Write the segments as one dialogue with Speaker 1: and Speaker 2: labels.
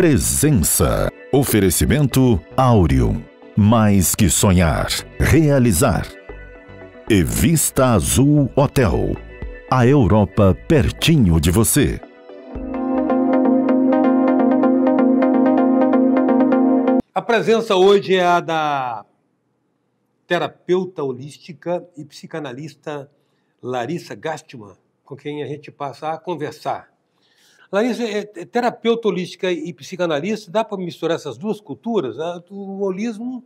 Speaker 1: Presença. Oferecimento Áureo. Mais que sonhar, realizar. E Vista Azul Hotel. A Europa pertinho de você.
Speaker 2: A presença hoje é a da terapeuta holística e psicanalista Larissa Gastman, com quem a gente passa a conversar. Larissa, terapeuta holística e psicanalista, dá para misturar essas duas culturas? O holismo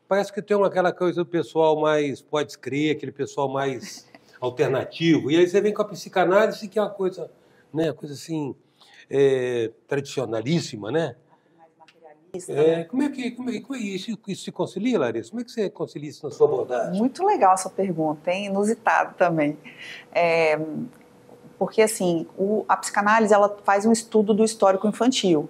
Speaker 2: parece que tem aquela coisa do pessoal mais pode crer, aquele pessoal mais alternativo, e aí você vem com a psicanálise, que é uma coisa, né, coisa assim, tradicionalíssima, né? Como é que isso se concilia, Larissa? Como é que você concilia isso na sua abordagem?
Speaker 3: Muito legal essa pergunta, hein? Inusitado também. Porque, assim, a psicanálise ela faz um estudo do histórico infantil.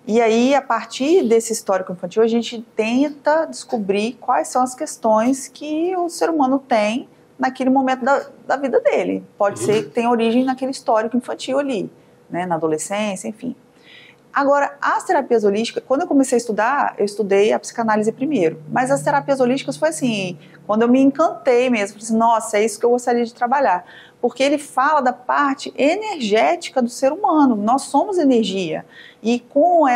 Speaker 3: E aí, a partir desse histórico infantil, a gente tenta descobrir quais são as questões que o ser humano tem naquele momento da vida dele. Pode ser que tenha origem naquele histórico infantil ali, né? Na adolescência, enfim. Agora, as terapias holísticas, quando eu comecei a estudar, eu estudei a psicanálise primeiro. Mas as terapias holísticas foi assim, quando eu me encantei mesmo, falei assim, nossa, é isso que eu gostaria de trabalhar. Porque ele fala da parte energética do ser humano, nós somos energia. E com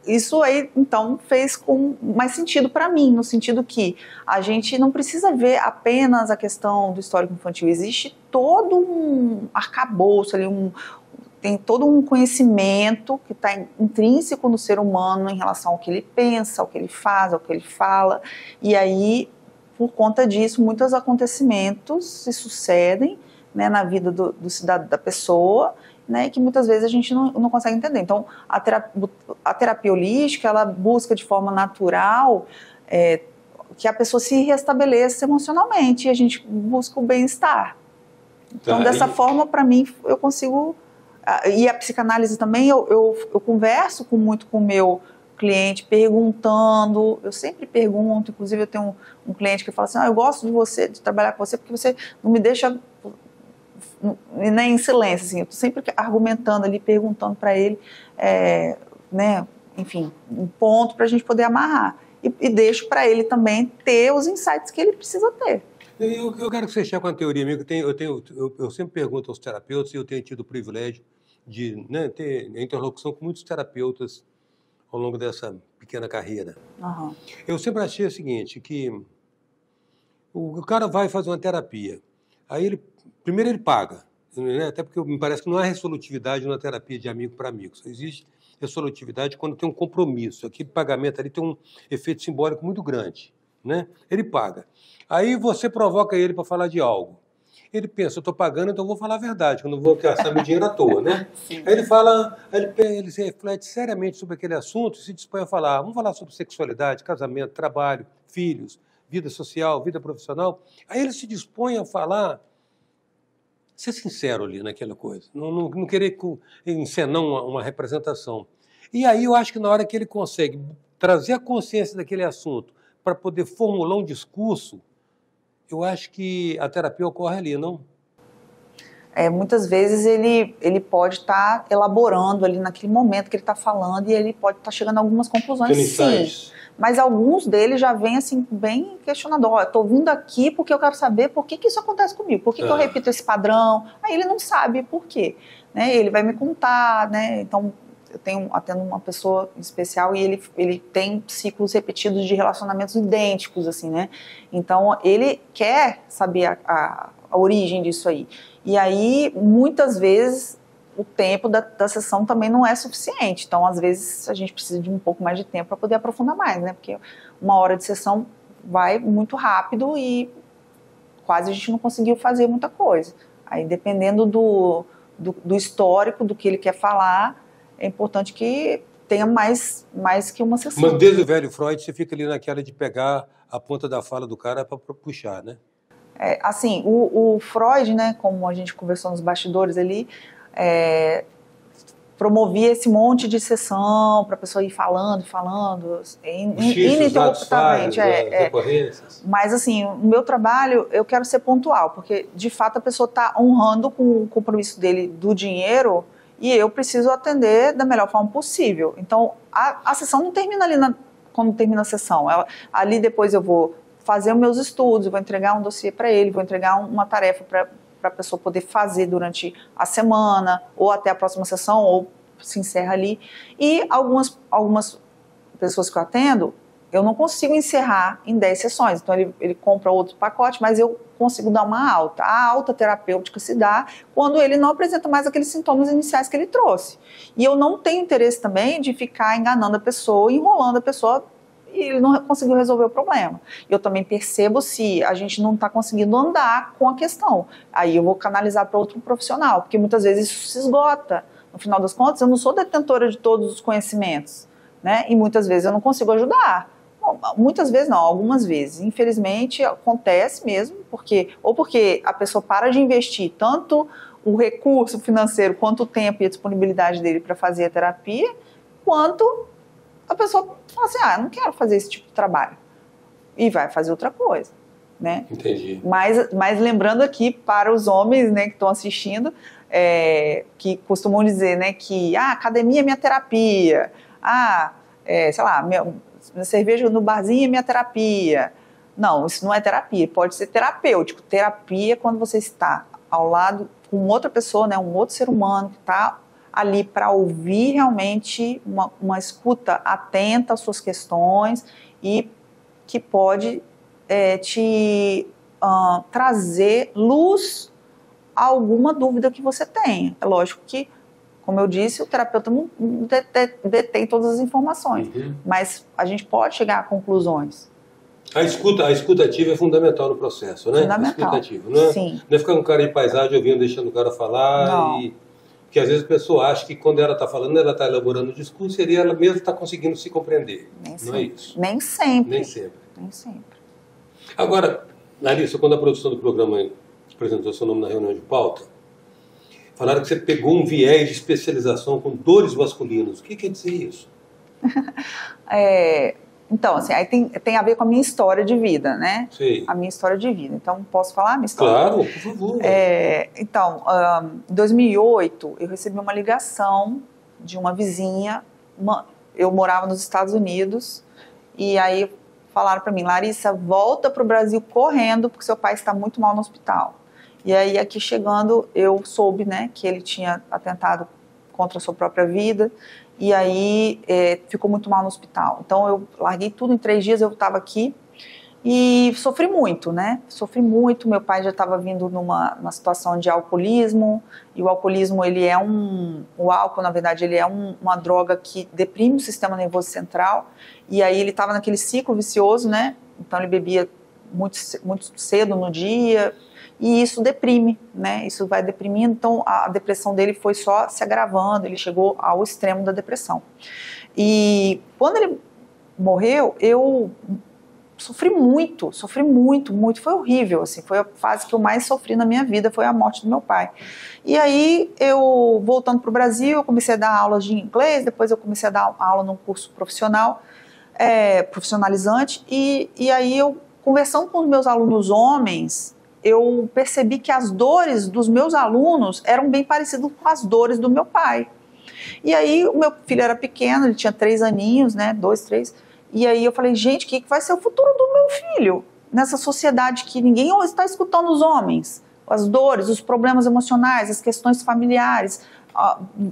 Speaker 3: isso aí, então, fez com mais sentido para mim, no sentido que a gente não precisa ver apenas a questão do histórico infantil, existe todo um arcabouço ali, tem todo um conhecimento que está intrínseco no ser humano em relação ao que ele pensa, ao que ele faz, ao que ele fala. E aí, por conta disso, muitos acontecimentos se sucedem, né, na vida da pessoa, né, que muitas vezes a gente não consegue entender. Então, a terapia holística, ela busca de forma natural que a pessoa se restabeleça emocionalmente e a gente busca o bem-estar. Então, dessa forma, para mim, eu consigo... E a psicanálise também, eu converso muito com o meu cliente, perguntando, eu sempre pergunto, inclusive eu tenho um cliente que fala assim, eu gosto de trabalhar com você porque você não me deixa nem em silêncio, assim, eu estou sempre argumentando ali, perguntando para ele, né, enfim, um ponto para a gente poder amarrar. E deixo para ele também ter os insights que ele precisa ter.
Speaker 2: Eu quero que você chegue com uma teoria minha, eu sempre pergunto aos terapeutas, e eu tenho tido o privilégio de, né, ter interlocução com muitos terapeutas ao longo dessa pequena carreira.
Speaker 3: Uhum.
Speaker 2: Eu sempre achei o seguinte, que o cara vai fazer uma terapia, aí primeiro ele paga, né, até porque me parece que não há resolutividade na terapia de amigo para amigo, só existe resolutividade quando tem um compromisso, aquele pagamento ali tem um efeito simbólico muito grande, né? Ele paga. Aí você provoca ele para falar de algo. Ele pensa, eu estou pagando, então eu vou falar a verdade, que eu não vou gastar meu dinheiro à toa, né?
Speaker 3: Sim.
Speaker 2: Aí ele reflete seriamente sobre aquele assunto e se dispõe a falar. Vamos falar sobre sexualidade, casamento, trabalho, filhos, vida social, vida profissional. Aí ele se dispõe a falar, ser sincero ali naquela coisa, não querer encenar uma representação. E aí eu acho que na hora que ele consegue trazer a consciência daquele assunto para poder formular um discurso, eu acho que a terapia ocorre ali, não?
Speaker 3: Muitas vezes ele pode estar elaborando ali naquele momento que ele está falando e ele pode estar chegando a algumas conclusões, sim. Mas alguns deles já vêm assim, bem questionador. Estou vindo aqui porque eu quero saber por que isso acontece comigo, por que eu repito esse padrão. Aí ele não sabe por quê, né? Ele vai me contar, né? Então, eu atendo uma pessoa especial e ele tem ciclos repetidos de relacionamentos idênticos, assim, né? Então, ele quer saber a origem disso aí. E aí, muitas vezes, o tempo da sessão também não é suficiente. Então, às vezes, a gente precisa de um pouco mais de tempo para poder aprofundar mais, né? Porque 1 hora de sessão vai muito rápido e quase a gente não conseguiu fazer muita coisa. Aí, dependendo do histórico, do que ele quer falar, é importante que tenha mais que uma sessão.
Speaker 2: Mas desde o velho Freud, você fica ali naquela de pegar a ponta da fala do cara para puxar, né?
Speaker 3: Assim, o Freud, né, como a gente conversou nos bastidores ali, promovia esse monte de sessão para a pessoa ir falando, ininterruptamente. Mas, assim, o meu trabalho, eu quero ser pontual, porque, de fato, a pessoa está honrando com o compromisso dele do dinheiro e eu preciso atender da melhor forma possível. Então, a sessão não termina ali quando termina a sessão. Ali depois eu vou fazer os meus estudos, eu vou entregar um dossiê para ele, vou entregar uma tarefa para a pessoa poder fazer durante a semana, ou até a próxima sessão, ou se encerra ali. E algumas pessoas que eu atendo, eu não consigo encerrar em 10 sessões. Então ele compra outro pacote, mas eu consigo dar uma alta. A alta terapêutica se dá quando ele não apresenta mais aqueles sintomas iniciais que ele trouxe. E eu não tenho interesse também de ficar enganando a pessoa, enrolando a pessoa, e ele não conseguiu resolver o problema. Eu também percebo se a gente não está conseguindo andar com a questão. Aí eu vou canalizar para outro profissional, porque muitas vezes isso se esgota. No final das contas, eu não sou detentora de todos os conhecimentos, né? E muitas vezes eu não consigo ajudar. Bom, muitas vezes não, algumas vezes. Infelizmente, acontece mesmo, porque a pessoa para de investir tanto o recurso financeiro, quanto o tempo e a disponibilidade dele para fazer a terapia, quanto a pessoa fala assim, eu não quero fazer esse tipo de trabalho. E vai fazer outra coisa, né?
Speaker 2: Entendi.
Speaker 3: Mas lembrando aqui para os homens, né, que estão assistindo, que costumam dizer, né, que academia é minha terapia, sei lá, minha cerveja no barzinho é minha terapia. Não, isso não é terapia, pode ser terapêutico. Terapia é quando você está ao lado com outra pessoa, né, um outro ser humano que está ali para ouvir realmente uma escuta atenta às suas questões e que pode te trazer luz a alguma dúvida que você tenha. É lógico que, como eu disse, o terapeuta não detém todas as informações, mas a gente pode chegar a conclusões.
Speaker 2: A escuta ativa é fundamental no processo, né?
Speaker 3: Fundamental.
Speaker 2: A escuta ativa, não é?
Speaker 3: Sim.
Speaker 2: Não é ficar um cara de paisagem ouvindo, deixando o cara falar.
Speaker 3: Não.
Speaker 2: Porque às vezes a pessoa acha que quando ela está falando, ela está elaborando o discurso e ela mesma está conseguindo se compreender.
Speaker 3: Nem
Speaker 2: não
Speaker 3: sempre.
Speaker 2: É isso?
Speaker 3: Nem sempre.
Speaker 2: Nem sempre.
Speaker 3: Nem sempre.
Speaker 2: Agora, Larissa, quando a produção do programa apresentou seu nome na reunião de pauta, falaram que você pegou um viés de especialização com dores masculinos. O que quer dizer isso?
Speaker 3: Então, assim, aí tem a ver com a minha história de vida, né?
Speaker 2: Sim.
Speaker 3: A minha história de vida. Então, posso falar a minha história?
Speaker 2: Claro, por favor.
Speaker 3: Então, em 2008, eu recebi uma ligação de uma vizinha. Eu morava nos Estados Unidos e aí falaram para mim, Larissa, volta para o Brasil correndo porque seu pai está muito mal no hospital. E aí, aqui chegando, eu soube, né, que ele tinha atentado contra a sua própria vida. E aí ficou muito mal no hospital. Então eu larguei tudo em 3 dias, eu estava aqui e sofri muito, né? Sofri muito, meu pai já estava vindo numa situação de alcoolismo, e o alcoolismo, o álcool, na verdade, ele é uma droga que deprime o sistema nervoso central, e aí ele estava naquele ciclo vicioso, né? Então ele bebia muito, muito cedo no dia, e isso deprime, né? Isso vai deprimindo, então a depressão dele foi só se agravando, ele chegou ao extremo da depressão. E quando ele morreu, eu sofri muito, muito, foi horrível, assim, foi a fase que eu mais sofri na minha vida, foi a morte do meu pai. E aí, eu, voltando para o Brasil, eu comecei a dar aulas de inglês, depois eu comecei a dar aula num curso profissional, profissionalizante, e aí eu, conversando com os meus alunos homens, eu percebi que as dores dos meus alunos eram bem parecidas com as dores do meu pai. E aí, o meu filho era pequeno, ele tinha 3 aninhos, né, 2, 3, e aí eu falei, gente, o que vai ser o futuro do meu filho? Nessa sociedade que ninguém está escutando os homens, as dores, os problemas emocionais, as questões familiares,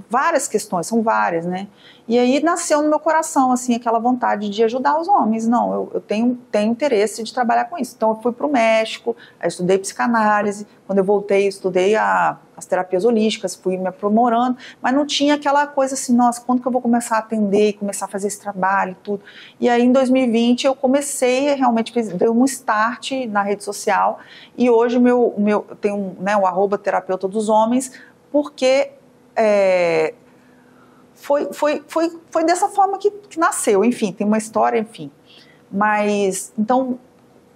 Speaker 3: várias questões, são várias, né? E aí nasceu no meu coração, assim, aquela vontade de ajudar os homens. Não, eu tenho interesse de trabalhar com isso. Então eu fui para o México, eu estudei psicanálise, quando eu voltei, estudei as terapias holísticas, fui me aprimorando, mas não tinha aquela coisa assim, nossa, quando que eu vou começar a atender, começar a fazer esse trabalho e tudo. E aí em 2020 eu comecei, realmente dei um start na rede social, e hoje eu tenho, né, o @terapeuta dos homens, porque foi dessa forma que nasceu, enfim, tem uma história, enfim. Mas, então,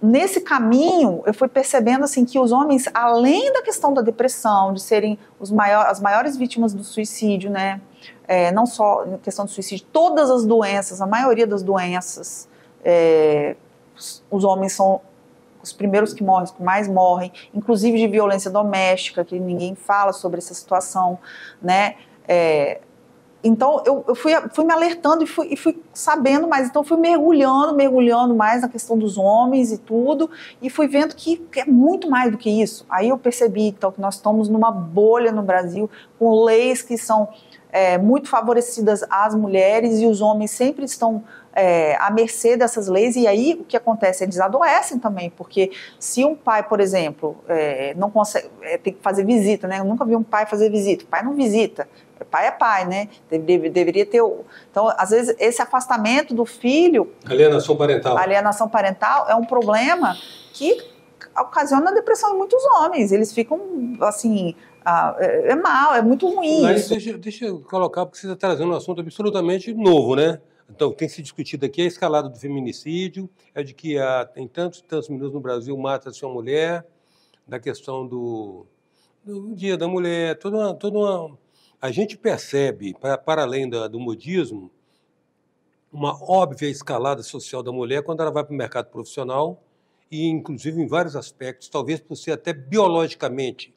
Speaker 3: nesse caminho, eu fui percebendo, assim, que os homens, além da questão da depressão, de serem as maiores vítimas do suicídio, né, não só na questão do suicídio, todas as doenças, a maioria das doenças, os homens são os primeiros que morrem, os que mais morrem, inclusive de violência doméstica, que ninguém fala sobre essa situação, né? Então, eu fui me alertando e fui sabendo mais. Então, fui mergulhando mais na questão dos homens e tudo, e fui vendo que é muito mais do que isso. Aí eu percebi, então, que nós estamos numa bolha no Brasil, com leis que são muito favorecidas às mulheres, e os homens sempre estão à mercê dessas leis. E aí, o que acontece? Eles adoecem também, porque se um pai, por exemplo, não consegue, tem que fazer visita, né? Eu nunca vi um pai fazer visita. O pai não visita. Pai é pai, né? Deveria ter... Então, às vezes, esse afastamento do filho...
Speaker 2: Alienação parental.
Speaker 3: Alienação parental é um problema que ocasiona depressão em muitos homens. Eles ficam, assim... mal, é muito ruim.
Speaker 2: Mas deixa eu colocar, porque você está trazendo um assunto absolutamente novo, né? Então, tem que se discutido aqui a escalada do feminicídio, de que tem tantos meninos no Brasil mata-se uma mulher, da questão do Dia da Mulher, toda uma... A gente percebe, para além do modismo, uma óbvia escalada social da mulher quando ela vai para o mercado profissional e, inclusive, em vários aspectos, talvez por ser até biologicamente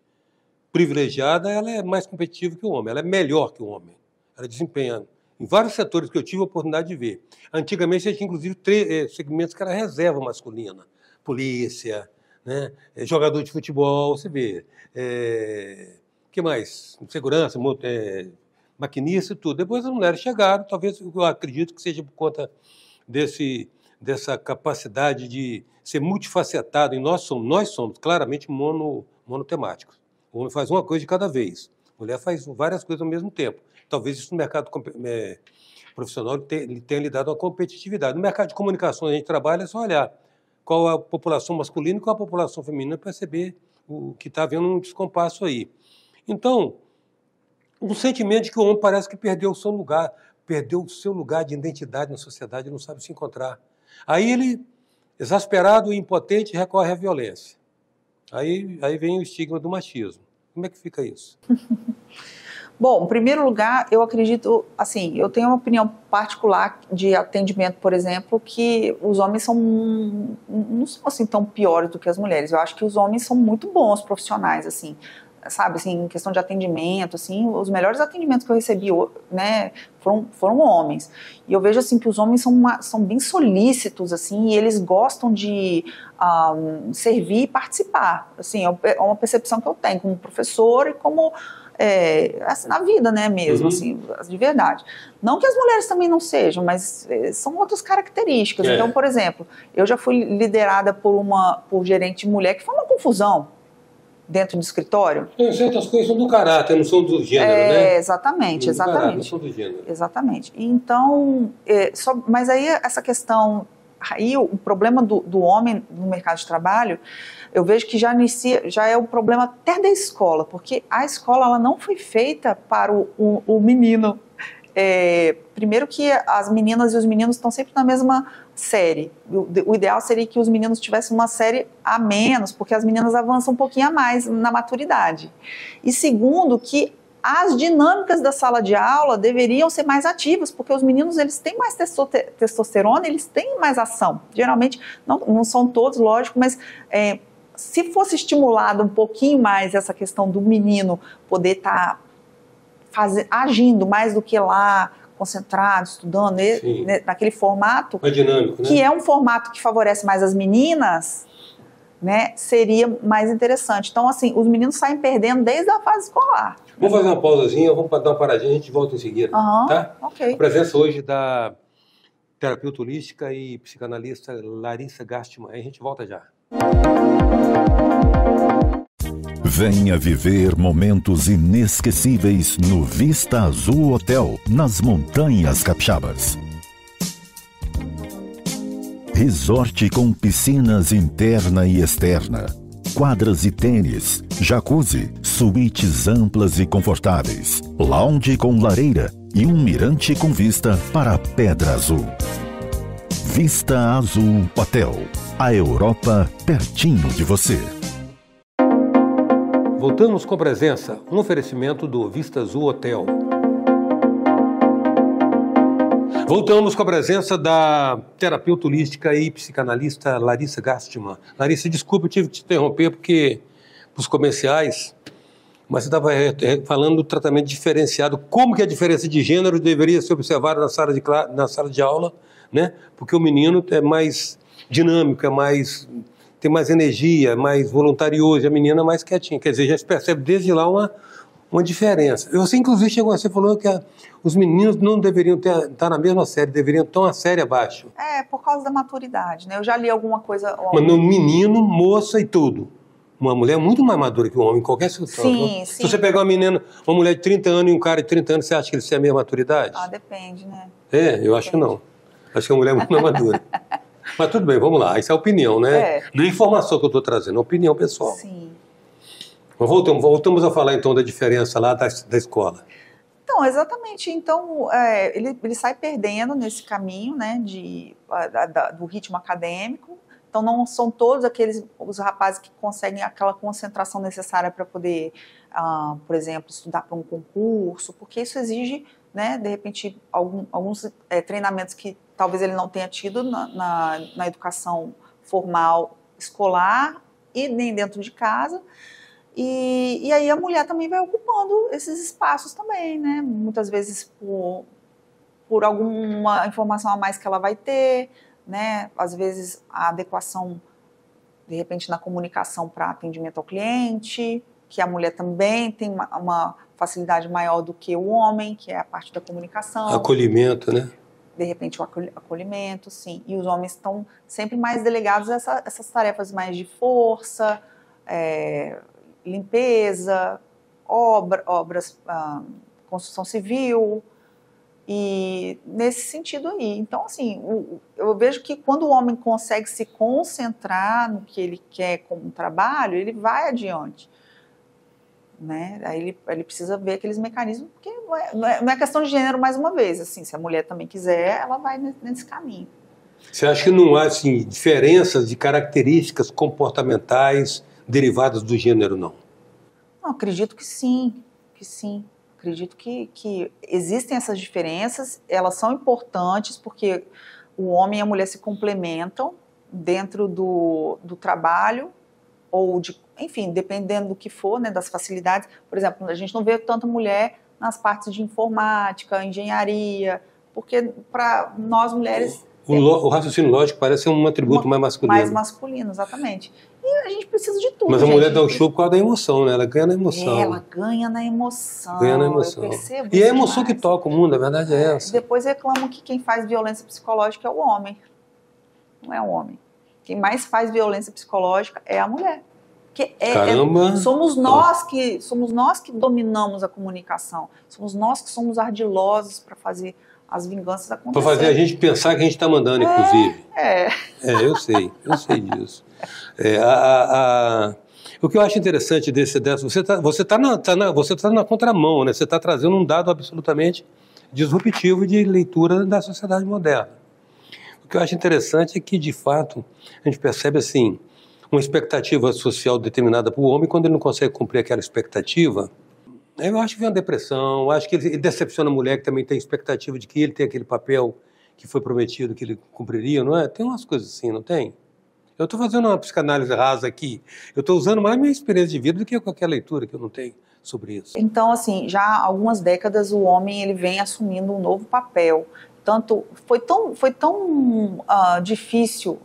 Speaker 2: privilegiada, ela é mais competitiva que o homem, ela é melhor que o homem. Ela desempenha em vários setores que eu tive a oportunidade de ver. Antigamente, você tinha, inclusive, segmentos que era reserva masculina. Polícia, né? Jogador de futebol, você vê... que mais? Segurança, maquinista e tudo. Depois as mulheres chegaram, talvez eu acredito que seja por conta dessa capacidade de ser multifacetado, e nós somos claramente monotemáticos. O homem faz uma coisa de cada vez, a mulher faz várias coisas ao mesmo tempo. Talvez isso no mercado profissional ele tenha lhe dado uma competitividade. No mercado de comunicação a gente trabalha, é só olhar qual a população masculina e qual a população feminina para perceber que está havendo um descompasso aí. Então, um sentimento de que o homem parece que perdeu o seu lugar de identidade na sociedade, não sabe se encontrar. Aí ele, exasperado e impotente, recorre à violência. Aí vem o estigma do machismo. Como é que fica isso?
Speaker 3: Bom, em primeiro lugar, eu acredito, assim, eu tenho uma opinião particular de atendimento, por exemplo, que os homens não são assim tão piores do que as mulheres. Eu acho que os homens são muito bons profissionais, assim, sabe, assim, em questão de atendimento, assim, os melhores atendimentos que eu recebi, né, foram homens. E eu vejo, assim, que os homens são bem solícitos, assim, e eles gostam de servir e participar. Assim, é uma percepção que eu tenho como professor e como... assim, na vida, né, mesmo, assim, de verdade. Não que as mulheres também não sejam, mas são outras características. Então, por exemplo, eu já fui liderada por gerente mulher, que foi uma confusão dentro do escritório.
Speaker 2: Certas coisas são do caráter, não são do gênero, né?
Speaker 3: Exatamente, exatamente.
Speaker 2: Caráter, não são do gênero.
Speaker 3: Exatamente. Então, mas aí essa questão, aí o problema do homem no mercado de trabalho, eu vejo que já é um problema até da escola, porque a escola ela não foi feita para o menino. Primeiro que as meninas e os meninos estão sempre na mesma série. O ideal seria que os meninos tivessem uma série a menos, porque as meninas avançam um pouquinho a mais na maturidade. E segundo, que as dinâmicas da sala de aula deveriam ser mais ativas, porque os meninos eles têm mais testosterona, eles têm mais ação. Geralmente, não são todos, lógico, mas... se fosse estimulado um pouquinho mais essa questão do menino poder estar agindo mais do que lá, concentrado, estudando, naquele formato,
Speaker 2: dinâmico, né?
Speaker 3: Que é um formato que favorece mais as meninas, né, seria mais interessante. Então, assim, os meninos saem perdendo desde a fase escolar.
Speaker 2: Vamos fazer uma pausazinha, vamos dar uma paradinha, a gente volta em seguida, tá?
Speaker 3: Ok.
Speaker 2: A presença hoje da terapeuta holística e psicanalista Larissa Gastman. Aí a gente volta já.
Speaker 1: Venha viver momentos inesquecíveis no Vista Azul Hotel, nas Montanhas Capixabas. Resort com piscinas interna e externa, quadras de tênis, jacuzzi, suítes amplas e confortáveis, lounge com lareira e um mirante com vista para a Pedra Azul. Vista Azul Hotel, a Europa pertinho de você.
Speaker 2: Voltamos com a presença, um oferecimento do Vista Azul Hotel. Voltamos com a presença da terapeuta holística e psicanalista Larissa Gastman. Larissa, desculpa, eu tive que te interromper porque, para os comerciais, Mas você estava falando do tratamento diferenciado. Como que a diferença de gênero deveria ser observada na sala de aula, né? Porque o menino é mais dinâmico, tem mais energia, é mais voluntarioso, e a menina é mais quietinha. Quer dizer, já se percebe desde lá uma diferença. Você, inclusive, você falou que os meninos não deveriam estar na mesma série, deveriam estar uma série abaixo.
Speaker 3: Por causa da maturidade, né? Eu já li alguma coisa...
Speaker 2: Mas no menino, moça e tudo. Uma mulher é muito mais madura que um homem em qualquer situação.
Speaker 3: Sim,
Speaker 2: Se você pegar uma mulher de 30 anos e um cara de 30 anos, você acha que eles têm a mesma maturidade?
Speaker 3: Depende, né?
Speaker 2: Eu acho que não. Acho que a mulher é muito mais madura. Mas tudo bem, vamos lá. Isso é opinião, né? Não é informação que eu estou trazendo, é opinião pessoal.
Speaker 3: Sim.
Speaker 2: Mas voltamos a falar, então, da diferença lá da escola.
Speaker 3: Então, exatamente. Então, ele sai perdendo nesse caminho, né, do ritmo acadêmico. Então, não são todos os rapazes que conseguem aquela concentração necessária para poder, por exemplo, estudar para um concurso, porque isso exige, né, de repente, alguns treinamentos que talvez ele não tenha tido na educação formal escolar e nem dentro de casa. E aí a mulher também vai ocupando esses espaços também, né? Muitas vezes por alguma informação a mais que ela vai ter, né? Às vezes a adequação, de repente, na comunicação para atendimento ao cliente, que a mulher também tem uma facilidade maior do que o homem, que é a parte da comunicação.
Speaker 2: Acolhimento, né?
Speaker 3: De repente o acolhimento, sim. E os homens estão sempre mais delegados a essas tarefas mais de força, limpeza, obras, construção civil, e nesse sentido aí. Então, assim, eu vejo que quando o homem consegue se concentrar no que ele quer como trabalho, ele vai adiante, né? Aí ele precisa ver aqueles mecanismos, porque não é questão de gênero mais uma vez, assim, se a mulher também quiser, ela vai nesse caminho.
Speaker 2: Você acha que não há, assim, diferenças de características comportamentais derivadas do gênero, não?
Speaker 3: Não, acredito que sim, Acredito que existem essas diferenças, elas são importantes porque o homem e a mulher se complementam dentro do trabalho, ou enfim, dependendo do que for, né, das facilidades. Por exemplo, a gente não vê tanta mulher nas partes de informática, engenharia, porque para nós mulheres...
Speaker 2: O raciocínio lógico parece um atributo mais masculino.
Speaker 3: Mais masculino, exatamente. E a gente precisa de tudo.
Speaker 2: Mas a mulher dá o show por causa da emoção, né? Ela ganha na emoção.
Speaker 3: Ela ganha na emoção.
Speaker 2: Ganha na emoção.
Speaker 3: Eu percebo
Speaker 2: e é a emoção que toca o mundo, a verdade é essa.
Speaker 3: Depois reclamam que quem faz violência psicológica é o homem. Não é o homem. Quem mais faz violência psicológica é a mulher. Porque somos nós que dominamos a comunicação. Somos nós que somos ardilosos para fazer as vinganças acontecerem.
Speaker 2: Para fazer a gente pensar que a gente está mandando, inclusive. Eu sei disso. O que eu acho interessante você está na contramão, né? Você está trazendo um dado absolutamente disruptivo de leitura da sociedade moderna. O que eu acho interessante é que, de fato, a gente percebe assim, uma expectativa social determinada para o homem, quando ele não consegue cumprir aquela expectativa, eu acho que vem uma depressão, eu acho que ele decepciona a mulher que também tem expectativa de que ele tem aquele papel que foi prometido que ele cumpriria, não é? Tem umas coisas assim, não tem? Eu estou fazendo uma psicanálise rasa aqui, eu estou usando mais minha experiência de vida do que qualquer leitura que eu não tenho sobre isso.
Speaker 3: Então, assim, já há algumas décadas o homem ele vem assumindo um novo papel. Foi tão difícil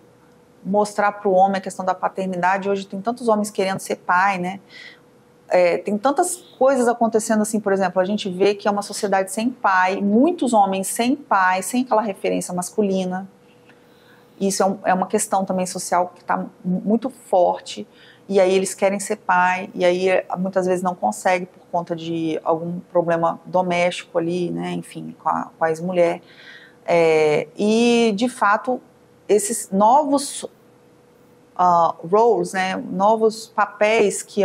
Speaker 3: mostrar para o homem a questão da paternidade. Hoje tem tantos homens querendo ser pai, né? Tem tantas coisas acontecendo assim, por exemplo, a gente vê que é uma sociedade sem pai, muitos homens sem pai, sem aquela referência masculina. Isso é uma questão também social que está muito forte, e aí eles querem ser pai, e aí muitas vezes não conseguem por conta de algum problema doméstico ali, né, enfim, com a ex-mulher. E, de fato, esses novos roles, né, novos papéis que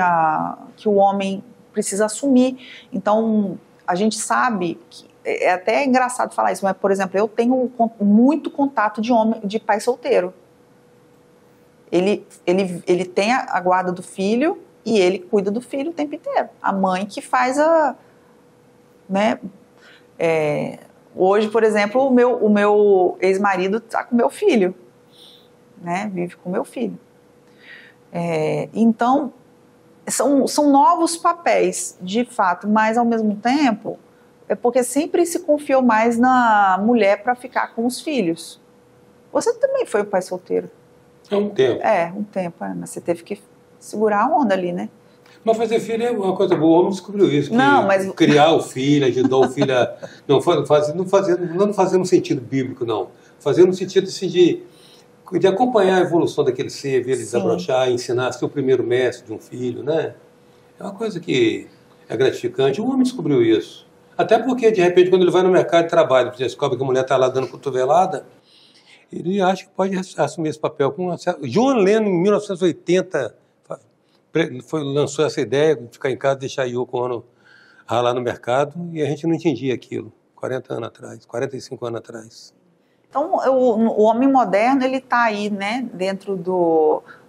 Speaker 3: o homem precisa assumir. Então, a gente sabe que é até engraçado falar isso, mas, por exemplo, eu tenho muito contato de pai solteiro. Ele tem a guarda do filho e ele cuida do filho o tempo inteiro. A mãe que faz né? Hoje, por exemplo, o meu ex-marido está com o meu filho, né? Vive com o meu filho. Então, são novos papéis, de fato, mas ao mesmo tempo é porque sempre se confiou mais na mulher para ficar com os filhos. Você também foi um pai solteiro.
Speaker 2: Um tempo.
Speaker 3: Um tempo, mas você teve que segurar a onda ali, né?
Speaker 2: Mas fazer filho é uma coisa boa, o homem descobriu isso.
Speaker 3: Não, mas...
Speaker 2: Criar o filho, ajudar o filho a... Não fazer no sentido bíblico, não. Fazer no sentido assim, de acompanhar a evolução daquele ser, ver ele desabrochar, ensinar, ser o primeiro mestre de um filho, né? É uma coisa que é gratificante. O homem descobriu isso. Até porque, de repente, quando ele vai no mercado de trabalho, descobre que a mulher está lá dando cotovelada, ele acha que pode assumir esse papel. John Lennon, em 1980, lançou essa ideia de ficar em casa, deixar a Yoko Ono ralar no mercado, e a gente não entendia aquilo 40 anos atrás, 45 anos atrás.
Speaker 3: Então, o homem moderno, ele está aí, né, dentro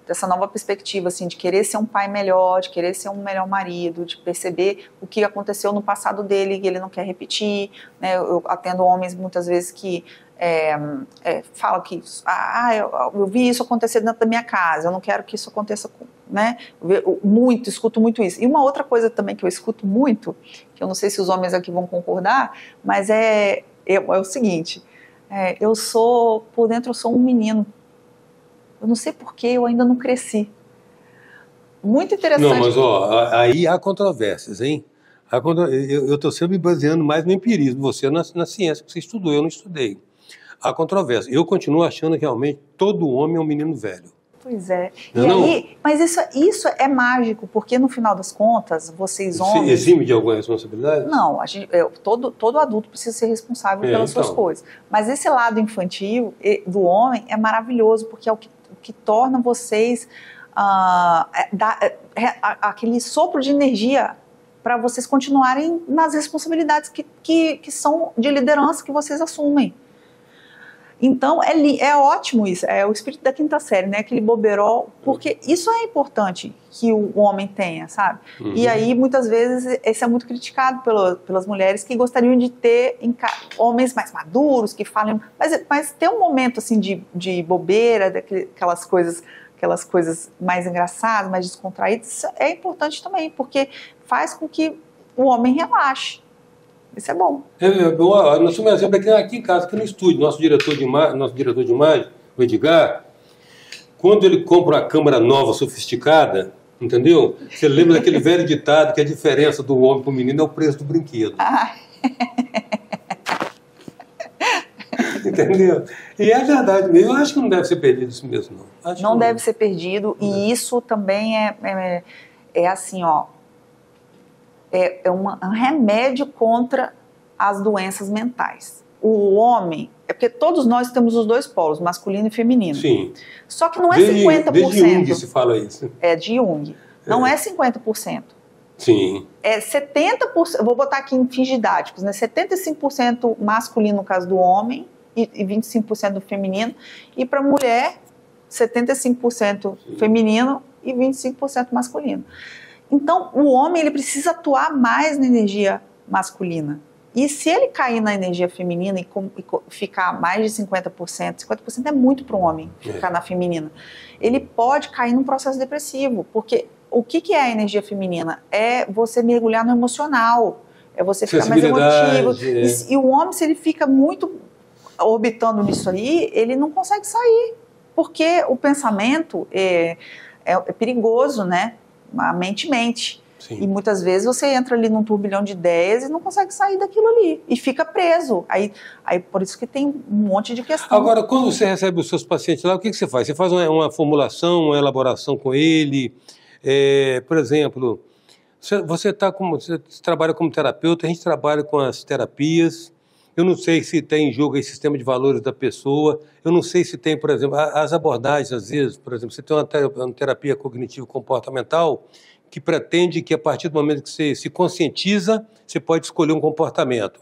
Speaker 3: dessa nova perspectiva, assim, de querer ser um pai melhor, de querer ser um melhor marido, de perceber o que aconteceu no passado dele, que ele não quer repetir, né? Eu atendo homens muitas vezes que falam que eu vi isso acontecer dentro da minha casa, eu não quero que isso aconteça, né? Escuto muito isso. E uma outra coisa também que eu escuto muito, que eu não sei se os homens aqui vão concordar, mas é o seguinte, por dentro eu sou um menino. Eu não sei porquê, eu ainda não cresci. Muito interessante.
Speaker 2: Não, mas aí há controvérsias, hein? Eu estou sempre me baseando mais no empirismo, você na ciência que você estudou, eu não estudei. Há controvérsia. Eu continuo achando que realmente todo homem é um menino velho.
Speaker 3: Pois é. Mas isso é mágico, porque no final das contas, vocês homens...
Speaker 2: Você exime de alguma responsabilidade?
Speaker 3: Não, todo adulto precisa ser responsável pelas suas coisas. Mas esse lado infantil do homem é maravilhoso, porque é o que torna vocês aquele sopro de energia para vocês continuarem nas responsabilidades que são de liderança que vocês assumem. Então, é ótimo isso, é o espírito da quinta série, né? Aquele boberol, porque isso é importante que o homem tenha, sabe? Uhum. E aí, muitas vezes, esse é muito criticado pelas mulheres que gostariam de ter homens mais maduros, que falem... Mas ter um momento, assim, de bobeira, aquelas coisas mais engraçadas, mais descontraídas, é importante também, porque faz com que o homem relaxe. Isso é bom.
Speaker 2: Nós temos um exemplo aqui em casa, aqui no estúdio, nosso diretor de imagem, o Edgar, quando ele compra uma câmera nova, sofisticada, entendeu? Você lembra daquele velho ditado que a diferença do homem para o menino é o preço do brinquedo. Entendeu? E é verdade mesmo. Eu acho que não deve ser perdido isso mesmo, não.
Speaker 3: Não deve ser perdido, e isso também é assim, ó, é um remédio contra as doenças mentais. O homem, porque todos nós temos os dois polos, masculino e feminino.
Speaker 2: Sim.
Speaker 3: Só que não é 50%.
Speaker 2: Desde Jung se fala isso.
Speaker 3: É de Jung. Não é 50%.
Speaker 2: Sim.
Speaker 3: É 70%, vou botar aqui em fins didáticos, né? 75% masculino no caso do homem e 25% do feminino. E para a mulher, 75% feminino e 25% masculino. Então, o homem ele precisa atuar mais na energia masculina. E se ele cair na energia feminina e ficar mais de 50%, 50% é muito para um homem ficar na feminina, ele pode cair num processo depressivo, porque o que é a energia feminina? É você mergulhar no emocional, é você ficar mais emotivo. E o homem, se ele fica muito orbitando nisso aí, ele não consegue sair, porque o pensamento é perigoso, né? A mente mente. Sim. E muitas vezes você entra ali num turbilhão de ideias e não consegue sair daquilo ali. E fica preso. Aí por isso que tem um monte de questão.
Speaker 2: Agora, quando você recebe os seus pacientes lá, o que você faz? Você faz uma formulação, uma elaboração com ele? Por exemplo, você trabalha como terapeuta, a gente trabalha com as terapias. Eu não sei se tem em jogo esse sistema de valores da pessoa. Eu não sei se tem, por exemplo, as abordagens, às vezes, por exemplo, você tem uma terapia cognitivo-comportamental que pretende que, a partir do momento que você se conscientiza, você pode escolher um comportamento.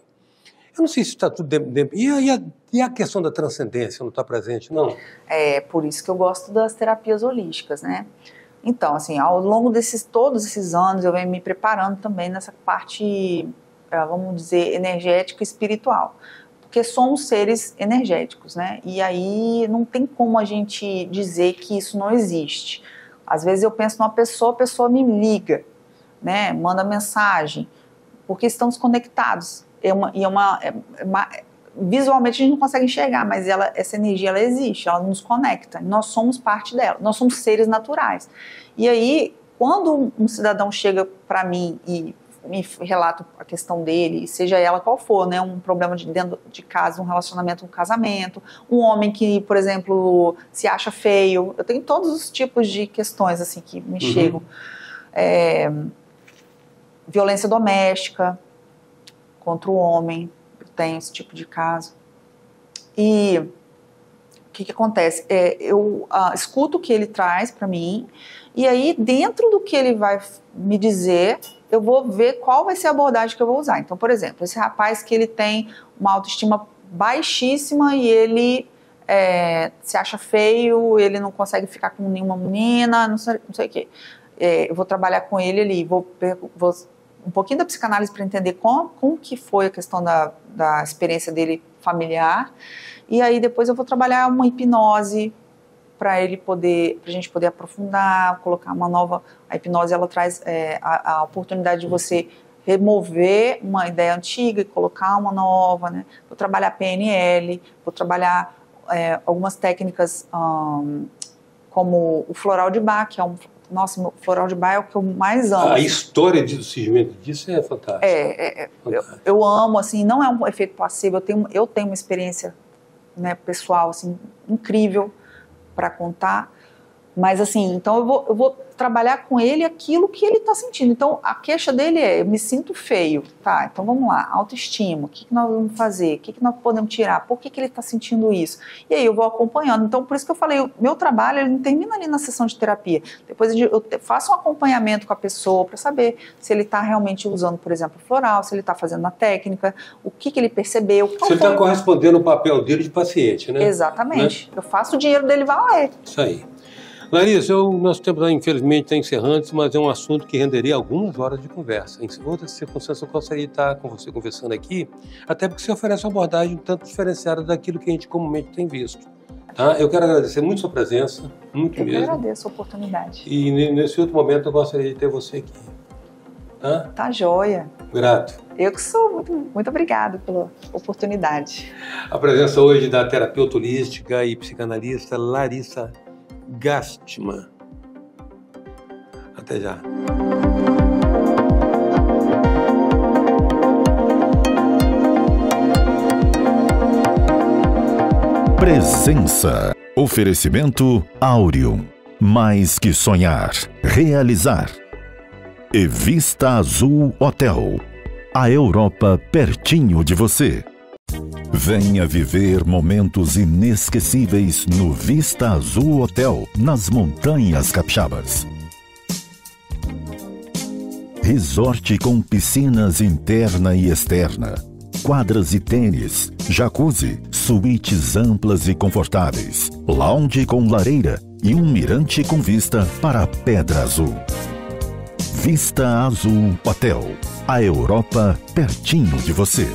Speaker 2: Eu não sei se está tudo dentro. E a questão da transcendência não está presente, não?
Speaker 3: É por isso que eu gosto das terapias holísticas, né? Então, assim, ao longo todos esses anos, eu venho me preparando também nessa parte, vamos dizer, energética e espiritual. Porque somos seres energéticos, né? E aí não tem como a gente dizer que isso não existe. Às vezes eu penso numa pessoa, a pessoa me liga, né, manda mensagem, porque estamos conectados. Visualmente a gente não consegue enxergar, mas essa energia ela existe, ela nos conecta, nós somos parte dela, nós somos seres naturais. E aí, quando um cidadão chega para mim e me relata a questão dele, seja ela qual for, né, um problema dentro de casa, um relacionamento, um casamento, um homem que, por exemplo, se acha feio, eu tenho todos os tipos de questões assim que me chegam. Violência doméstica contra o homem, eu tenho esse tipo de caso. E o que acontece? Eu escuto o que ele traz para mim, e aí dentro do que ele vai me dizer, eu vou ver qual vai ser a abordagem que eu vou usar. Então, por exemplo, esse rapaz que ele tem uma autoestima baixíssima e ele se acha feio, ele não consegue ficar com nenhuma menina, não sei o quê. Eu vou trabalhar com ele ali, vou um pouquinho da psicanálise para entender como que foi a questão da experiência dele familiar, e aí depois eu vou trabalhar uma hipnose para a gente poder aprofundar, colocar uma nova. A hipnose ela traz a oportunidade de você remover uma ideia antiga e colocar uma nova, né? Vou trabalhar PNL, vou trabalhar algumas técnicas como o floral de Bach, que é nossa, o floral de Bach é o que eu mais amo.
Speaker 2: A história do surgimento disso é fantástica.
Speaker 3: Eu amo, assim, não é um efeito placebo, eu tenho uma experiência, né, pessoal, assim, incrível para contar, mas assim, então eu vou trabalhar com ele aquilo que ele está sentindo. Então a queixa dele eu me sinto feio, tá, então vamos lá, autoestima, o que nós vamos fazer, o que nós podemos tirar, por que ele está sentindo isso, e aí eu vou acompanhando. Então por isso que eu falei, o meu trabalho ele não termina ali na sessão de terapia, depois eu faço um acompanhamento com a pessoa para saber se ele está realmente usando, por exemplo, floral, se ele está fazendo a técnica, o que ele percebeu.
Speaker 2: Você está correspondendo ao papel dele de paciente, né?
Speaker 3: Exatamente, né? Eu faço o dinheiro dele valer.
Speaker 2: Isso aí. Larissa, o nosso tempo infelizmente está encerrando, mas é um assunto que renderia algumas horas de conversa. Em outras circunstâncias eu gostaria de estar com você conversando aqui, até porque você oferece uma abordagem um tanto diferenciada daquilo que a gente comumente tem visto. Tá? Eu quero agradecer muito sua presença, muito mesmo.
Speaker 3: Eu agradeço a oportunidade.
Speaker 2: E nesse outro momento eu gostaria de ter você aqui.
Speaker 3: Tá joia.
Speaker 2: Grato.
Speaker 3: Eu que sou, muito, muito obrigado pela oportunidade.
Speaker 2: A presença hoje da terapeuta holística e psicanalista Larissa Gastman. Até já.
Speaker 1: Presença. Oferecimento Áureum. Mais que sonhar, realizar. E Vista Azul Hotel. A Europa pertinho de você. Venha viver momentos inesquecíveis no Vista Azul Hotel, nas Montanhas Capixabas. Resort com piscinas interna e externa, quadras e tênis, jacuzzi, suítes amplas e confortáveis, lounge com lareira e um mirante com vista para a Pedra Azul. Vista Azul Hotel, a Europa pertinho de você.